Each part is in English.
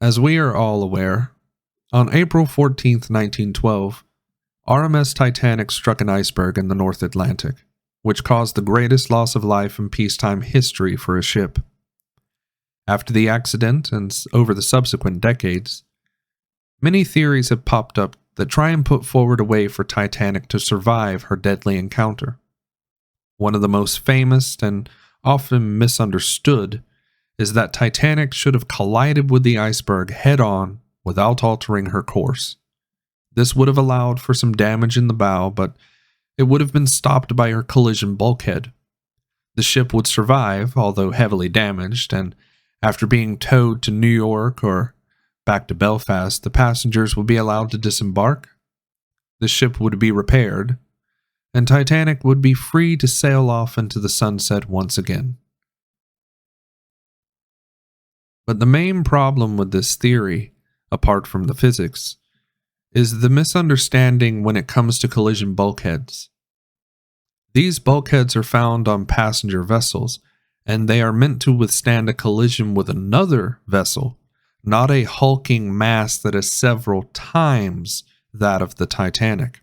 As we are all aware, on April 14th, 1912, RMS Titanic struck an iceberg in the North Atlantic, which caused the greatest loss of life in peacetime history for a ship. After the accident and over the subsequent decades, many theories have popped up that try and put forward a way for Titanic to survive her deadly encounter. One of the most famous and often misunderstood is that Titanic should have collided with the iceberg head-on without altering her course. This would have allowed for some damage in the bow, but it would have been stopped by her collision bulkhead. The ship would survive, although heavily damaged, and after being towed to New York or back to Belfast, the passengers would be allowed to disembark. The ship would be repaired, and Titanic would be free to sail off into the sunset once again. But the main problem with this theory, apart from the physics, is the misunderstanding when it comes to collision bulkheads. These bulkheads are found on passenger vessels, and they are meant to withstand a collision with another vessel, not a hulking mass that is several times that of the Titanic.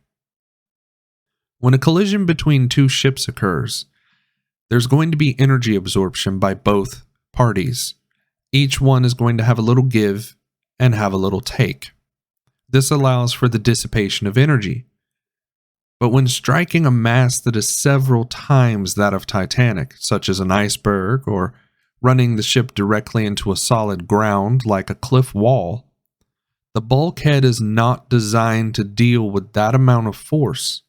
When a collision between two ships occurs, there's going to be energy absorption by both parties. Each one is going to have a little give and have a little take. This allows for the dissipation of energy. But when striking a mass that is several times that of Titanic, such as an iceberg or running the ship directly into a solid ground like a cliff wall, the bulkhead is not designed to deal with that amount of force.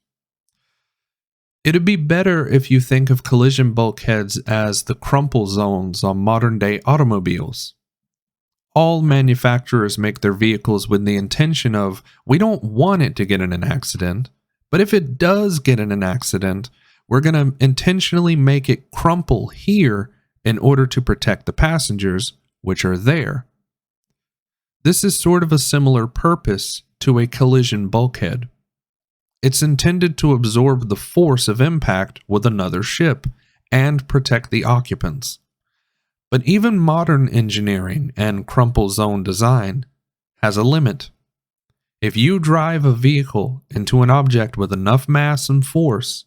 It'd be better if you think of collision bulkheads as the crumple zones on modern-day automobiles. All manufacturers make their vehicles with the intention of, we don't want it to get in an accident, but if it does get in an accident, we're going to intentionally make it crumple here in order to protect the passengers, which are there. This is sort of a similar purpose to a collision bulkhead. It's intended to absorb the force of impact with another ship and protect the occupants. But even modern engineering and crumple zone design has a limit. If you drive a vehicle into an object with enough mass and force,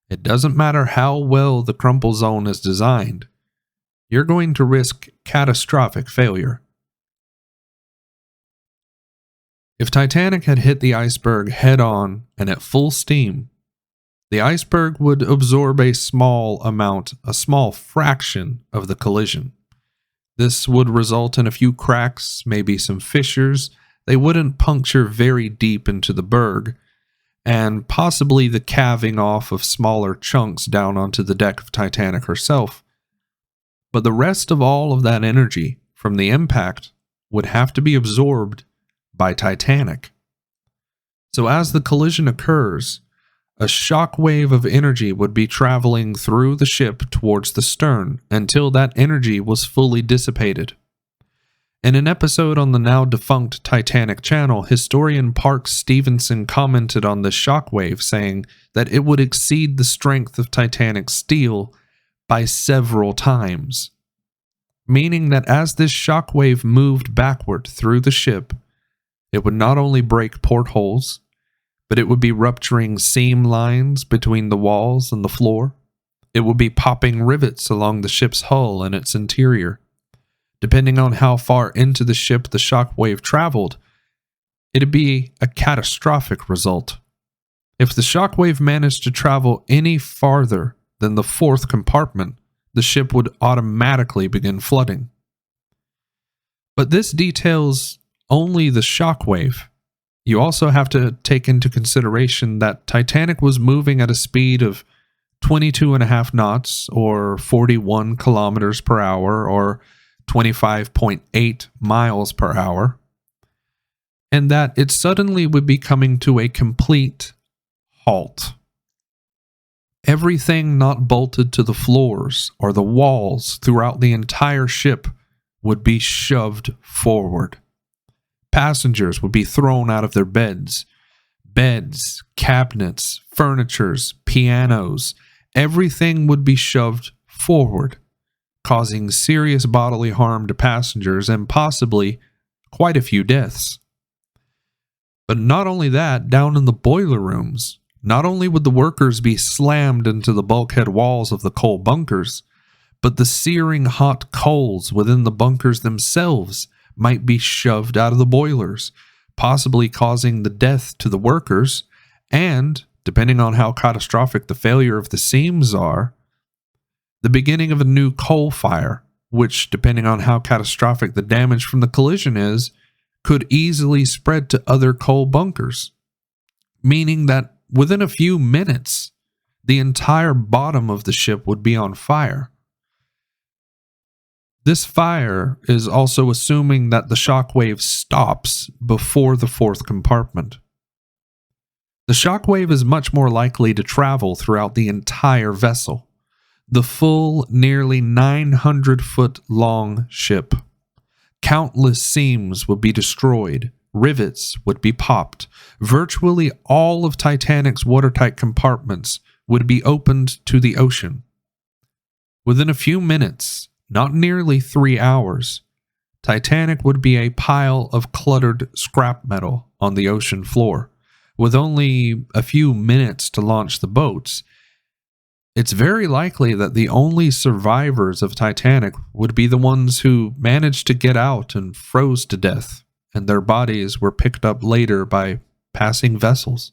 it doesn't matter how well the crumple zone is designed, you're going to risk catastrophic failure. If Titanic had hit the iceberg head-on and at full steam, the iceberg would absorb a small fraction of the collision. This would result in a few cracks, maybe some fissures. They wouldn't puncture very deep into the berg, and possibly the calving off of smaller chunks down onto the deck of Titanic herself. But the rest of all of that energy from the impact would have to be absorbed by Titanic. So as the collision occurs, a shock wave of energy would be traveling through the ship towards the stern until that energy was fully dissipated. In an episode on the now defunct Titanic channel, historian Park Stevenson commented on this shockwave, saying that it would exceed the strength of Titanic's steel by several times, meaning that as this shockwave moved backward through the ship, it would not only break portholes, but it would be rupturing seam lines between the walls and the floor. It would be popping rivets along the ship's hull and its interior. Depending on how far into the ship the shockwave traveled, it'd be a catastrophic result. If the shockwave managed to travel any farther than the fourth compartment, the ship would automatically begin flooding. But this details only the shockwave. You also have to take into consideration that Titanic was moving at a speed of 22.5 knots or 41 kilometers per hour or 25.8 miles per hour, and that it suddenly would be coming to a complete halt. Everything not bolted to the floors or the walls throughout the entire ship would be shoved forward. Passengers would be thrown out of their beds. Beds, cabinets, furnitures, pianos, everything would be shoved forward, causing serious bodily harm to passengers and possibly quite a few deaths. But not only that, down in the boiler rooms, not only would the workers be slammed into the bulkhead walls of the coal bunkers, but the searing hot coals within the bunkers themselves might be shoved out of the boilers, possibly causing the death to the workers, and, depending on how catastrophic the failure of the seams are, the beginning of a new coal fire, which, depending on how catastrophic the damage from the collision is, could easily spread to other coal bunkers, meaning that within a few minutes, the entire bottom of the ship would be on fire. This fire is also assuming that the shockwave stops before the fourth compartment. The shockwave is much more likely to travel throughout the entire vessel, the full, nearly 900-foot long ship. Countless seams would be destroyed, rivets would be popped, virtually all of Titanic's watertight compartments would be opened to the ocean. Within a few minutes, not nearly 3 hours, Titanic would be a pile of cluttered scrap metal on the ocean floor. With only a few minutes to launch the boats, it's very likely that the only survivors of Titanic would be the ones who managed to get out and froze to death, and their bodies were picked up later by passing vessels.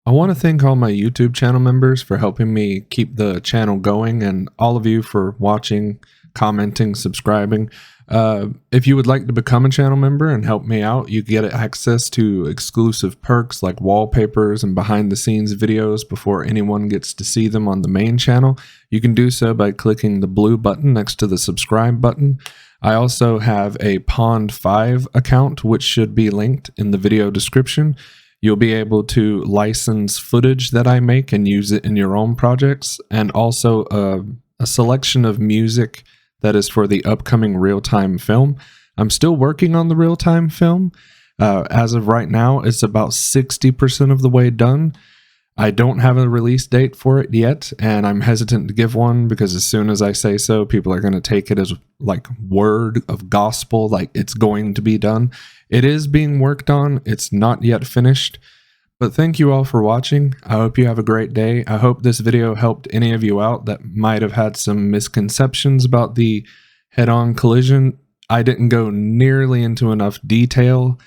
I want to thank all my YouTube channel members for helping me keep the channel going, and all of you for watching, commenting, subscribing. If you would like to become a channel member and help me out, you get access to exclusive perks like wallpapers and behind the scenes videos before anyone gets to see them on the main channel. You can do so by clicking the blue button next to the subscribe button. I also have a Pond5 account, which should be linked in the video description. You'll be able to license footage that I make and use it in your own projects, and also a selection of music that is for the upcoming real-time film. I'm still working on the real-time film. As of right now, it's about 60% of the way done. I don't have a release date for it yet, and I'm hesitant to give one because as soon as I say so, people are going to take it as like word of gospel, like it's going to be done. It is being worked on. It's not yet finished. But thank you all for watching. I hope you have a great day. I hope this video helped any of you out that might have had some misconceptions about the head-on collision. I didn't go nearly into enough detail,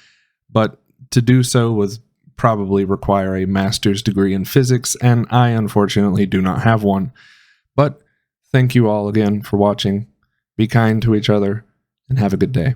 but to do so would probably require a master's degree in physics, and I unfortunately do not have one. But thank you all again for watching. Be kind to each other, and have a good day.